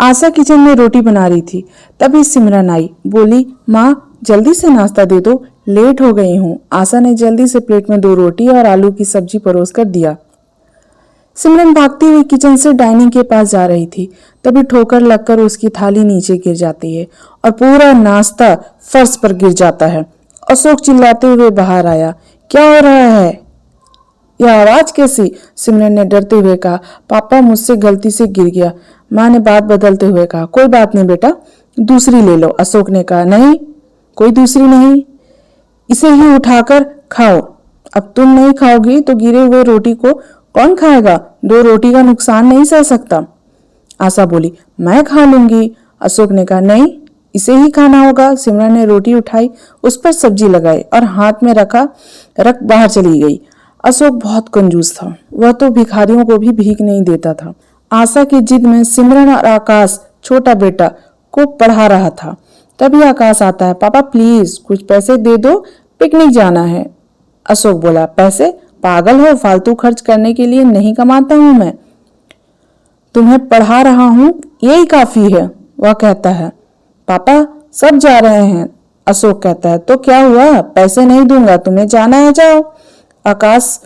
आशा kitchen में रोटी बना रही थी। तभी सिमरन आई, बोली, माँ जल्दी से नाश्ता दे दो, लेट हो गई हूँ। आशा ने जल्दी से प्लेट में 2 रोटी और आलू की सब्जी परोस कर दिया। सिमरन भागती हुई किचन से डाइनिंग के पास जा रही थी। तभी ठोकर लगकर उसकी थाली नीचे गिर जाती है और पूरा नाश्ता फर्श पर गिर जाता है। अशोक चिल्लाते हुए बाहर आया, क्या हो रहा है? यह आवाज कैसी? सिमरन ने डरते हुए कहा, पापा मुझसे गलती से गिर गया। माँ ने बात बदलते हुए कहा, कोई बात नहीं बेटा, दूसरी ले लो। अशोक ने कहा, नहीं, कोई दूसरी नहीं, इसे ही उठाकर खाओ। अब तुम नहीं खाओगी तो गिरे हुए रोटी को कौन खाएगा? 2 रोटी का नुकसान नहीं सह सकता। आशा बोली, मैं खा लूंगी। अशोक ने कहा, नहीं, इसे ही खाना होगा। सिमरन ने रोटी उठाई, उस पर सब्जी लगाई और हाथ में रख बाहर चली गई। अशोक बहुत कंजूस था, वह तो भिखारियों को भी भीख नहीं देता था। आशा की जिद में सिमरन और आकाश छोटा बेटा को पढ़ा रहा था। तभी आकाश आता है, पापा प्लीज कुछ पैसे दे दो, पिकनिक जाना है। अशोक बोला, पैसे? पागल हो, फालतू खर्च करने के लिए नहीं कमाता हूं मैं, तुम्हें पढ़ा रहा हूं, यही काफी है। वह कहता है, पापा सब जा रहे हैं। अशोक कहता है, तो क्या हुआ, पैसे नहीं दूंगा, तुम्हें जाना है जाओ। आकाश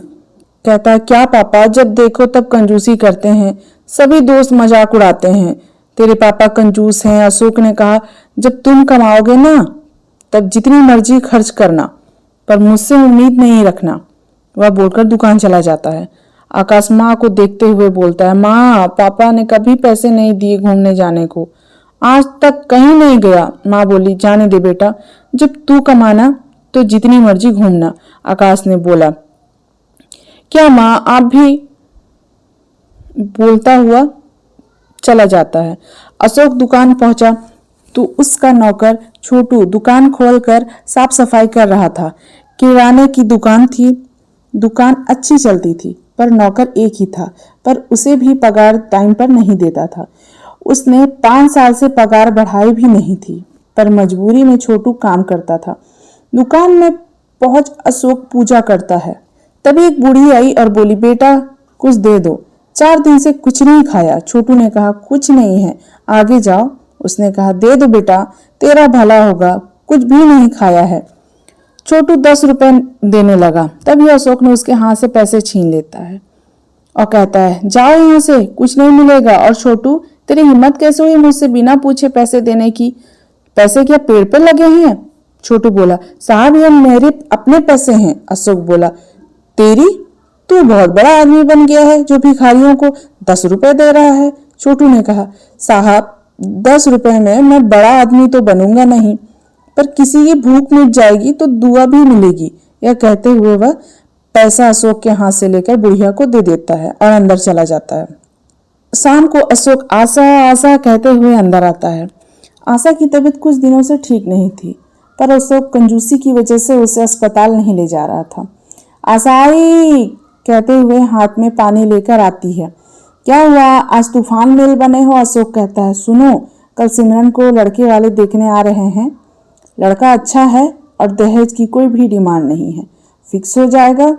कहता है, क्या पापा, जब देखो तब कंजूसी करते हैं, सभी दोस्त मजाक उड़ाते हैं, तेरे पापा कंजूस हैं। अशोक ने कहा, जब तुम कमाओगे ना तब जितनी मर्जी खर्च करना, पर मुझसे उम्मीद नहीं रखना। वह बोलकर दुकान चला जाता है। आकाश माँ को देखते हुए बोलता है, माँ पापा ने कभी पैसे नहीं दिए घूमने जाने को, आज तक कहीं नहीं गया। माँ बोली, जाने दे बेटा, जब तू कमाना तो जितनी मर्जी घूमना। आकाश ने बोला, क्या माँ आप भी? बोलता हुआ चला जाता है। अशोक दुकान पहुंचा तो उसका नौकर छोटू दुकान खोलकर साफ सफाई कर रहा था। किराने की दुकान थी, दुकान अच्छी चलती थी, पर नौकर एक ही था, पर उसे भी पगार टाइम पर नहीं देता था। उसने 5 साल से पगार बढ़ाई भी नहीं थी, पर मजबूरी में छोटू काम करता था। दुकान में पहुंच अशोक पूजा करता है। तभी एक बूढ़ी आई और बोली, बेटा कुछ दे दो, 4 दिन से कुछ नहीं खाया। छोटू ने कहा, कुछ नहीं है, आगे जाओ। उसने कहा, दे दो बेटा, तेरा भला होगा, कुछ भी नहीं खाया है। छोटू 10 रुपए देने लगा। तभी अशोक ने उसके हाथ से पैसे छीन लेता है और कहता है, जाओ यहाँ से, कुछ नहीं मिलेगा। और छोटू, तेरी हिम्मत कैसे हुई मुझसे बिना पूछे पैसे देने की? पैसे क्या पेड़ पर लगे हैं? छोटू बोला, साहब ये मेरे अपने पैसे हैं। अशोक बोला, तेरी? तू बहुत बड़ा आदमी बन गया है जो भिखारियों को 10 रुपए दे रहा है। छोटू ने कहा, साहब 10 रुपए में मैं बड़ा आदमी तो बनूंगा नहीं, पर किसी की भूख मिट जाएगी तो दुआ भी मिलेगी। यह कहते हुए वह पैसा अशोक के हाथ से लेकर बुढ़िया को दे देता है और अंदर चला जाता है। शाम को अशोक आशा आशा कहते हुए अंदर आता है। आशा की तबीयत कुछ दिनों से ठीक नहीं थी, पर अशोक कंजूसी की वजह से उसे अस्पताल नहीं ले जा रहा था। आशा आई कहते हुए हाथ में पानी लेकर आती है। क्या हुआ, आज तूफान मेल बने हो? अशोक कहता है, सुनो, कल सिमरन को लड़के वाले देखने आ रहे हैं। लड़का अच्छा है और दहेज की कोई भी डिमांड नहीं है, फिक्स हो जाएगा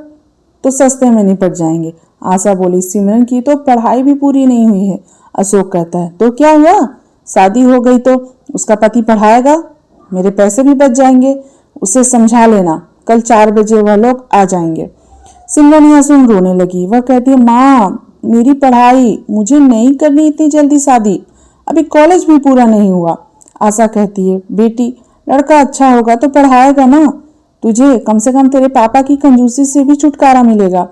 तो सस्ते में निपट जाएंगे। आशा बोली, सिमरन की तो पढ़ाई भी पूरी नहीं हुई है। अशोक कहता है, तो क्या हुआ, शादी हो गई तो उसका पति पढ़ाएगा, मेरे पैसे भी बच जाएंगे। उसे समझा लेना, कल 4 बजे वह लोग आ जाएंगे। सिमरन यहाँ सुन रोने लगी। वह कहती है, माँ मेरी पढ़ाई, मुझे नहीं करनी इतनी जल्दी शादी, अभी कॉलेज भी पूरा नहीं हुआ। आशा कहती है, बेटी लड़का अच्छा होगा तो पढ़ाएगा ना, तुझे कम से कम तेरे पापा की कंजूसी से भी छुटकारा मिलेगा।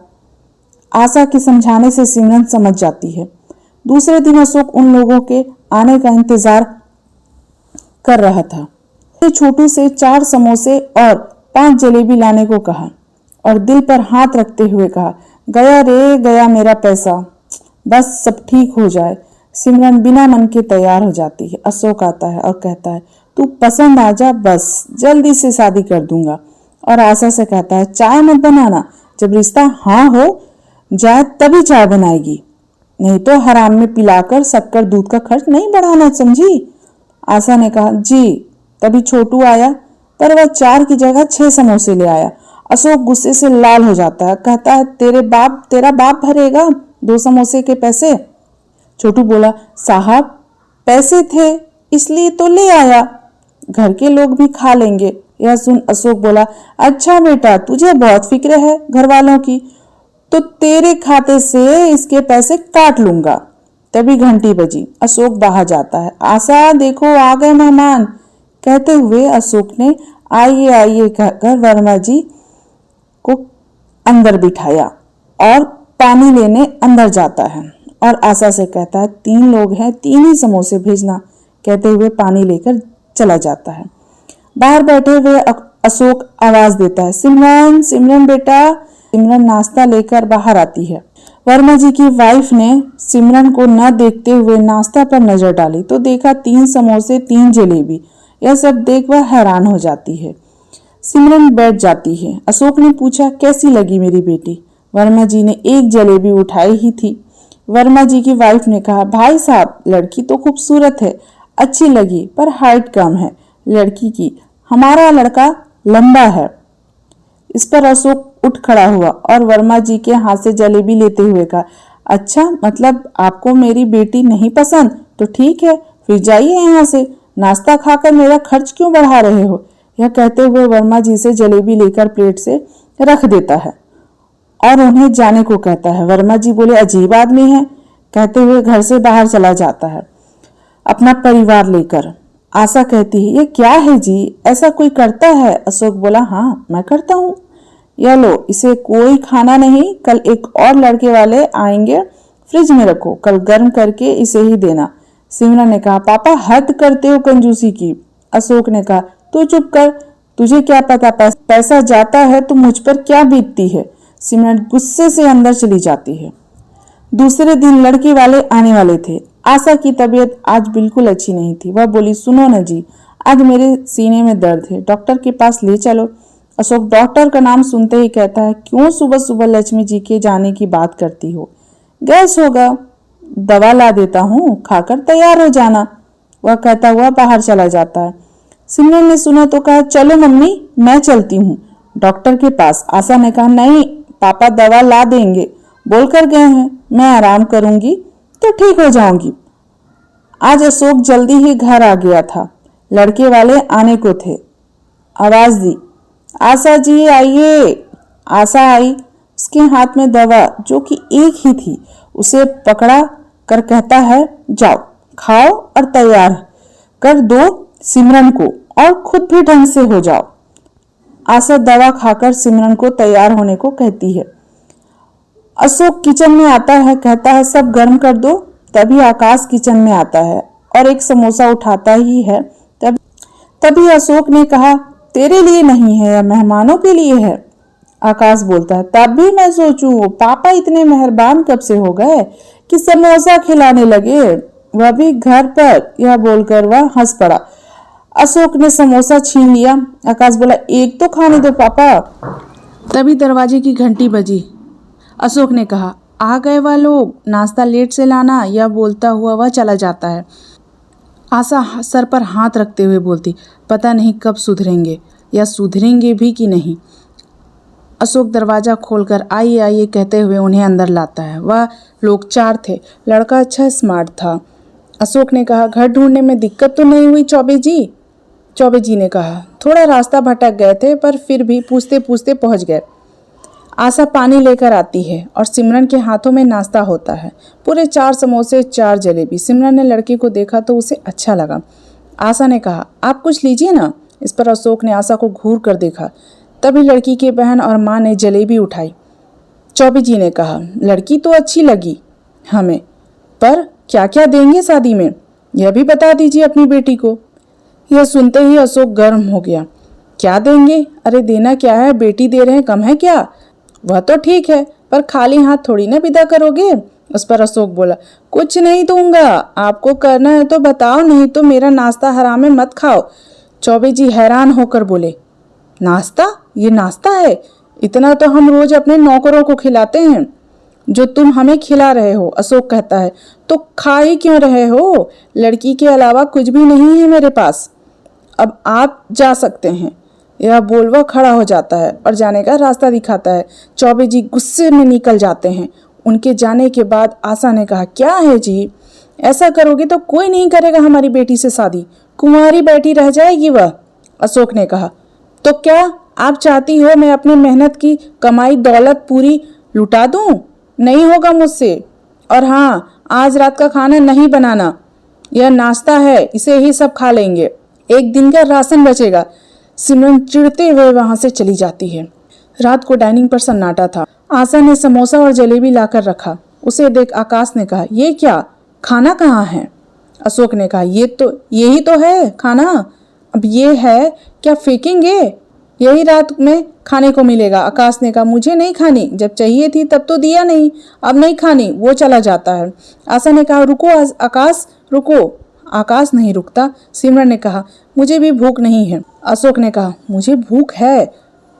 आशा के समझाने से सिमरन समझ जाती है। दूसरे दिन अशोक उन लोगों के आने का इंतजार कर रहा था। छोटू से 4 समोसे और 5 जलेबी लाने को कहा और दिल पर हाथ रखते हुए कहा, गया रे गया मेरा पैसा, बस सब ठीक हो जाए। सिमरन बिना मन के तैयार हो जाती है। अशोक आता है और कहता है, तू पसंद आ जा, बस जल्दी से शादी कर दूंगा। और आशा से कहता है, चाय मत बनाना, जब रिश्ता हाँ हो जाए तभी चाय बनाएगी, नहीं तो हराम में पिलाकर शक्कर दूध का खर्च नहीं बढ़ाना, समझी? आशा ने कहा, जी। तभी छोटू आया, पर वह 4 की जगह 6 समोसे ले आया। अशोक गुस्से से लाल हो जाता है, कहता है, तेरा बाप भरेगा 2 समोसे के पैसे? छोटू बोला, साहब पैसे थे इसलिए तो ले आया, घर के लोग भी खा लेंगे। यह सुन अशोक बोला, अच्छा बेटा तुझे बहुत फिक्र है घर वालों की, तो तेरे खाते से इसके पैसे काट लूंगा। तभी घंटी बजी। अशोक बाहर जाता है। आशा देखो आ गए मेहमान, कहते हुए अशोक ने आइए आइए कहकर वर्मा जी को अंदर बिठाया और पानी लेने अंदर जाता है और आशा से कहता है 3 लोग हैं, 3 ही समोसे भेजना, कहते हुए पानी लेकर चला जाता है। बाहर बैठे हुए अशोक आवाज देता है, सिमरन सिमरन बेटा। सिमरन नाश्ता लेकर बाहर आती है। वर्मा जी की वाइफ ने सिमरन को न देखते हुए नाश्ता पर नजर डाली तो देखा 3 समोसे 3 जलेबी। यह सब देख वह हैरान हो जाती है। सिमरन बैठ जाती है। अशोक ने पूछा, कैसी लगी मेरी बेटी? वर्मा जी ने एक जलेबी उठाई ही थी। वर्मा जी की वाइफ ने कहा, भाई साहब लड़की तो खूबसूरत है, अच्छी लगी, पर हाइट कम है लड़की की, हमारा लड़का लंबा है। इस पर अशोक उठ खड़ा हुआ और वर्मा जी के हाथ से जलेबी लेते हुए कहा, अच्छा मतलब आपको मेरी बेटी नहीं पसंद? तो ठीक है, फिर जाइए यहाँ से, नाश्ता खाकर मेरा खर्च क्यों बढ़ा रहे हो? यह कहते हुए वर्मा जी से जलेबी लेकर प्लेट से रख देता है और उन्हें जाने को कहता है। वर्मा जी बोले, अजीब आदमी है, कहते हुए घर से बाहर चला जाता है अपना परिवार लेकर। आशा कहती है, ये क्या है जी, ऐसा कोई करता है? अशोक बोला, हाँ मैं करता हूँ। यह लो, इसे कोई खाना नहीं, कल एक और लड़के वाले आएंगे, फ्रिज में रखो, कल गर्म करके इसे ही देना। सिमरन ने कहा, पापा हद करते हो कंजूसी की। अशोक ने कहा, तू चुप कर, तुझे क्या पता पैसा जाता है तो मुझ पर क्या बीतती है। सिमरन गुस्से से अंदर चली जाती है। दूसरे दिन लड़के वाले आने वाले थे। आशा की तबीयत आज बिल्कुल अच्छी नहीं थी। वह बोली, सुनो न जी, आज मेरे सीने में दर्द है, डॉक्टर के पास ले चलो। अशोक डॉक्टर का नाम सुनते ही कहता है, क्यों सुबह सुबह लक्ष्मी जी के जाने की बात करती हो? गैस होगा, दवा ला देता हूँ, खाकर तैयार हो जाना। वह कहता हुआ बाहर चला जाता है। सिमरन ने सुना तो कहा, चलो मम्मी मैं चलती हूँ डॉक्टर के पास। आशा ने कहा, नहीं पापा दवा ला देंगे, बोलकर गए हैं, मैं आराम करूंगी तो ठीक हो जाऊंगी। आज अशोक जल्दी ही घर आ गया था। लड़के वाले आने को थे। आवाज दी, आशा जी आइए। आशा आई। उसके हाथ में दवा जो कि एक ही थी उसे पकड़ा कर कहता है, जाओ खाओ और तैयार कर दो सिमरन को और खुद भी ढंग से हो जाओ। आशा दवा खाकर सिमरन को तैयार होने को कहती है। अशोक किचन में आता है, कहता है सब गर्म कर दो। तभी आकाश किचन में आता है और एक समोसा उठाता ही है। तभी अशोक ने कहा, तेरे लिए नहीं है, यह मेहमानों के लिए है। आकाश बोलता है, तब भी मैं सोचूं पापा इतने मेहरबान कब से हो गए कि समोसा खिलाने लगे, वह भी घर पर। यह बोलकर वह हंस पड़ा। अशोक ने समोसा छीन लिया। आकाश बोला, एक तो खाने दो पापा। तभी दरवाजे की घंटी बजी। अशोक ने कहा, आ गए वह लोग, नाश्ता लेट से लाना। यह बोलता हुआ वह चला जाता है। आशा सर पर हाथ रखते हुए बोलती, पता नहीं कब सुधरेंगे या सुधरेंगे भी कि नहीं। अशोक दरवाजा खोलकर आइए आइए कहते हुए उन्हें अंदर लाता है। वह लोग 4 थे। लड़का अच्छा स्मार्ट था। अशोक ने कहा, घर ढूंढने में दिक्कत तो नहीं हुई चौबे जी? चौबे जी ने कहा, थोड़ा रास्ता भटक गए थे पर फिर भी पूछते पूछते पहुंच गए। आशा पानी लेकर आती है और सिमरन के हाथों में नाश्ता होता है। पूरे 4 समोसे 4 जलेबी। सिमरन ने लड़के को देखा तो उसे अच्छा लगा। आशा ने कहा, आप कुछ लीजिए ना। इस पर अशोक ने आशा को घूर कर देखा। तभी लड़की की बहन और माँ ने जलेबी उठाई। चौबे जी ने कहा, लड़की तो अच्छी लगी हमें, पर क्या क्या देंगे शादी में, यह भी बता दीजिए अपनी बेटी को। यह सुनते ही अशोक गर्म हो गया। क्या देंगे? अरे देना क्या है, बेटी दे रहे हैं, कम है क्या? वह तो ठीक है, पर खाली हाथ थोड़ी ना विदा करोगे। उस पर अशोक बोला, कुछ नहीं दूंगा, आपको करना है तो बताओ, नहीं तो मेरा नाश्ता हराम में मत खाओ। चौबे जी हैरान होकर बोले, नाश्ता? ये नाश्ता है? इतना तो हम रोज अपने नौकरों को खिलाते हैं जो तुम हमें खिला रहे हो। अशोक कहता है, तो खा ही क्यों रहे हो? लड़की के अलावा कुछ भी नहीं है मेरे पास, अब आप जा सकते हैं। यह बोल वह खड़ा हो जाता है और जाने का रास्ता दिखाता है। चौबे जी गुस्से में निकल जाते हैं। उनके जाने के बाद आशा ने कहा, क्या है जी, ऐसा करोगे तो कोई नहीं करेगा हमारी बेटी से शादी, कुंवारी बैठी रह जाएगी वह। अशोक ने कहा, तो क्या आप चाहती हो मैं अपनी मेहनत की कमाई दौलत पूरी लुटा दूं? नहीं होगा मुझसे। और हाँ, आज रात का खाना नहीं बनाना, यह नाश्ता है, इसे ही सब खा लेंगे, एक दिन का राशन बचेगा। सिमरन चिढ़ते हुए वहां से चली जाती है। रात को डाइनिंग पर सन्नाटा था। आशा ने समोसा और जलेबी लाकर रखा। उसे देख आकाश ने कहा, ये क्या, खाना कहाँ है? अशोक ने कहा, यही तो है खाना। अब ये है क्या फेंकेंगे? यही रात में खाने को मिलेगा। आकाश ने कहा, मुझे नहीं खानी, जब चाहिए थी तब तो दिया नहीं, अब नहीं खानी। वो चला जाता है। आशा ने कहा, रुको आकाश रुको। आकाश नहीं रुकता। सिमरन ने कहा, मुझे भी भूख नहीं है। अशोक ने कहा, मुझे भूख है,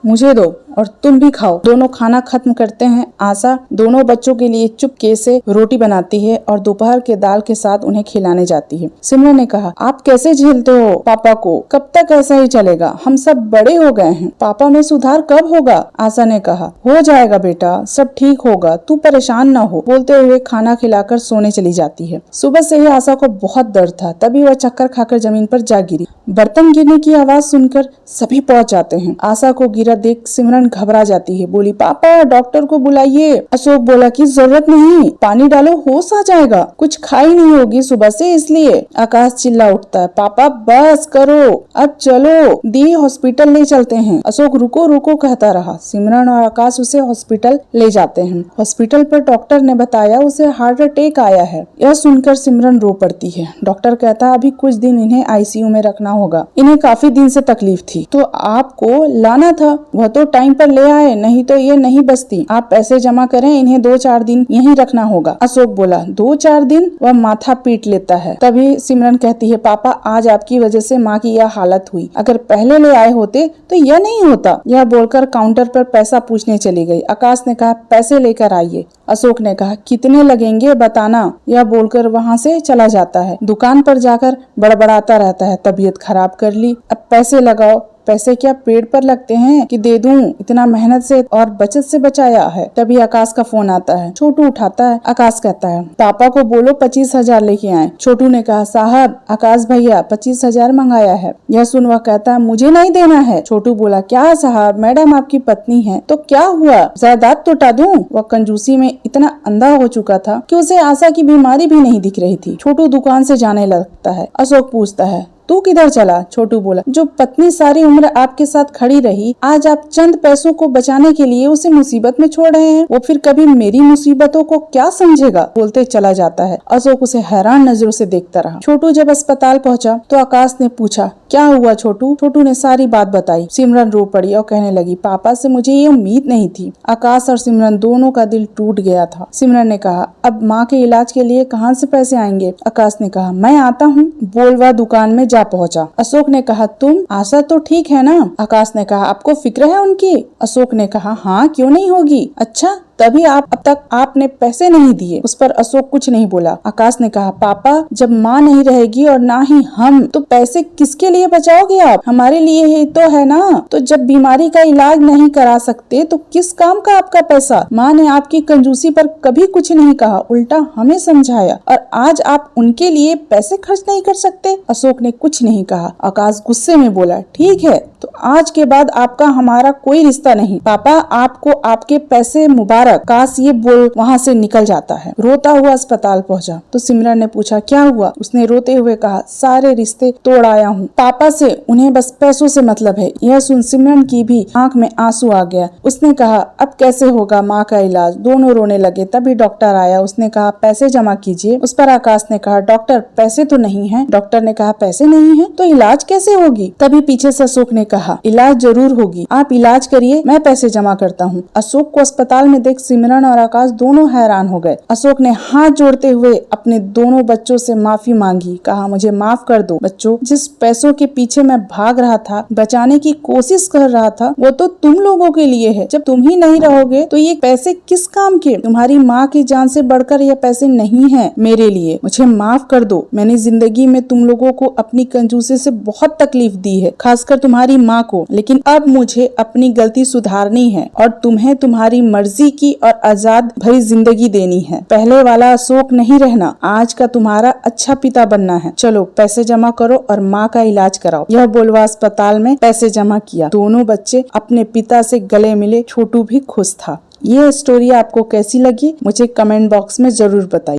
मुझे दो और तुम भी खाओ। दोनों खाना खत्म करते हैं। आशा दोनों बच्चों के लिए चुपके से रोटी बनाती है और दोपहर के दाल के साथ उन्हें खिलाने जाती है। सिमरन ने कहा, आप कैसे झेलते हो पापा को? कब तक ऐसा ही चलेगा? हम सब बड़े हो गए हैं, पापा में सुधार कब होगा? आशा ने कहा, हो जाएगा बेटा, सब ठीक होगा, तू परेशान न हो। बोलते हुए खाना खिलाकर सोने चली जाती है। सुबह से ही आशा को बहुत दर्द था, तभी वह चक्कर खाकर जमीन पर जा गिरी। बर्तन गिरने की आवाज सुनकर सभी पहुंच जाते हैं। आशा को गिरा देख सिमरन घबरा जाती है, बोली, पापा डॉक्टर को बुलाइए। अशोक बोला कि जरूरत नहीं, पानी डालो, होश आ जाएगा, कुछ खाई नहीं होगी सुबह से इसलिए। आकाश चिल्ला उठता है, पापा बस करो, अब चलो, दी हॉस्पिटल ले चलते हैं। अशोक रुको रुको कहता रहा। सिमरन और आकाश उसे हॉस्पिटल ले जाते हैं। हॉस्पिटल पर डॉक्टर ने बताया उसे हार्ट अटैक आया है। यह सुनकर सिमरन रो पड़ती है। डॉक्टर कहता है, अभी कुछ दिन इन्हें आईसीयू में रखना होगा, इन्हें काफी दिन से तकलीफ थी, तो आपको लाना था, वह तो टाइम पर ले आए, नहीं तो ये नहीं बचती। आप पैसे जमा करें, इन्हें 2-4 दिन यहीं रखना होगा। अशोक बोला, 2-4 दिन? वह माथा पीट लेता है। तभी सिमरन कहती है, पापा आज आपकी वजह से माँ की यह हालत हुई, अगर पहले ले आए होते तो यह नहीं होता। यह बोलकर काउंटर पर पैसा पूछने चली गई। आकाश ने कहा, पैसे लेकर आइए। अशोक ने कहा, कितने लगेंगे बताना। यह बोलकर वहाँ से चला जाता है। दुकान पर जाकर बड़बड़ाता रहता है, तबीयत खराब कर ली, अब पैसे लगाओ। पैसे क्या पेड़ पर लगते हैं कि दे दूं? इतना मेहनत से और बचत से बचाया है। तभी आकाश का फोन आता है। छोटू उठाता है। आकाश कहता है, पापा को बोलो 25,000 लेके आए। छोटू ने कहा, साहब आकाश भैया 25,000 मंगाया है। यह सुन वह कहता है, मुझे नहीं देना है। छोटू बोला, क्या साहब, मैडम आपकी पत्नी है तो क्या हुआ, जायदाद तो टा दूं? वह कंजूसी में इतना अंधा हो चुका था कि उसे आशा की बीमारी भी नहीं दिख रही थी। छोटू दुकान से जाने लगता है। अशोक पूछता है, तू किधर चला? छोटू बोला, जो पत्नी सारी उम्र आपके साथ खड़ी रही, आज आप चंद पैसों को बचाने के लिए उसे मुसीबत में छोड़ रहे हैं, वो फिर कभी मेरी मुसीबतों को क्या समझेगा? बोलते चला जाता है। अशोक उसे हैरान नजरों से देखता रहा। छोटू जब अस्पताल पहुंचा तो आकाश ने पूछा, क्या हुआ छोटू? छोटू ने सारी बात बताई। सिमरन रो पड़ी और कहने लगी, पापा से मुझे ये उम्मीद नहीं थी। आकाश और सिमरन दोनों का दिल टूट गया था। सिमरन ने कहा, अब माँ के इलाज के लिए कहाँ से पैसे आएंगे? आकाश ने कहा, मैं आता हूँ। बोल वह दुकान में जा पहुंचा। अशोक ने कहा, तुम? आशा तो ठीक है ना? आकाश ने कहा, आपको फिक्र है उनकी? अशोक ने कहा, हाँ क्यों नहीं होगी। अच्छा तभी अब तक आपने पैसे नहीं दिए। उस पर अशोक कुछ नहीं बोला। आकाश ने कहा, पापा जब माँ नहीं रहेगी और ना ही हम, तो पैसे किसके लिए बचाओगे आप? हमारे लिए ही तो है ना। तो जब बीमारी का इलाज नहीं करा सकते तो किस काम का आपका पैसा? माँ ने आपकी कंजूसी पर कभी कुछ नहीं कहा, उल्टा हमें समझाया, और आज आप उनके लिए पैसे खर्च नहीं कर सकते। अशोक ने कुछ नहीं कहा। आकाश गुस्से में बोला, ठीक है तो आज के बाद आपका हमारा कोई रिश्ता नहीं। पापा आपको आपके पैसे मुबारक। काश ये बोल वहाँ से निकल जाता है। रोता हुआ अस्पताल पहुँचा तो सिमरन ने पूछा, क्या हुआ? उसने रोते हुए कहा, सारे रिश्ते तोड़ आया हूँ पापा से, उन्हें बस पैसों से मतलब है। यह सुन सिमरन की भी आंख में आंसू आ गया। उसने कहा, अब कैसे होगा माँ का इलाज? दोनों रोने लगे। तभी डॉक्टर आया। उसने कहा, पैसे जमा कीजिए। उस पर आकाश ने कहा, डॉक्टर पैसे तो नहीं है। डॉक्टर ने कहा, पैसे नहीं है तो इलाज कैसे होगी? तभी पीछे से अशोक ने कहा, इलाज जरूर होगी, आप इलाज करिए, मैं पैसे जमा करता हूँ। अशोक को अस्पताल में देख सिमरन और आकाश दोनों हैरान हो गए। अशोक ने हाथ जोड़ते हुए अपने दोनों बच्चों से माफी मांगी। कहा, मुझे माफ कर दो बच्चों, जिस पैसों के पीछे मैं भाग रहा था, बचाने की कोशिश कर रहा था, वो तो तुम लोगों के लिए है। जब तुम ही नहीं रहोगे तो ये पैसे किस काम के? तुम्हारी माँ की जान से बढ़कर ये पैसे नहीं है मेरे लिए। मुझे माफ कर दो। मैंने जिंदगी में तुम लोगों को अपनी कंजूसी से बहुत तकलीफ दी है, खासकर तुम्हारी माँ को, लेकिन अब मुझे अपनी गलती सुधारनी है और तुम्हें तुम्हारी मर्जी की की और आजाद भरी जिंदगी देनी है। पहले वाला अशोक नहीं रहना, आज का तुम्हारा अच्छा पिता बनना है। चलो पैसे जमा करो और माँ का इलाज कराओ। यह बोलवा अस्पताल में पैसे जमा किया। दोनों बच्चे अपने पिता से गले मिले। छोटू भी खुश था। ये स्टोरी आपको कैसी लगी मुझे कमेंट बॉक्स में जरूर बताइए।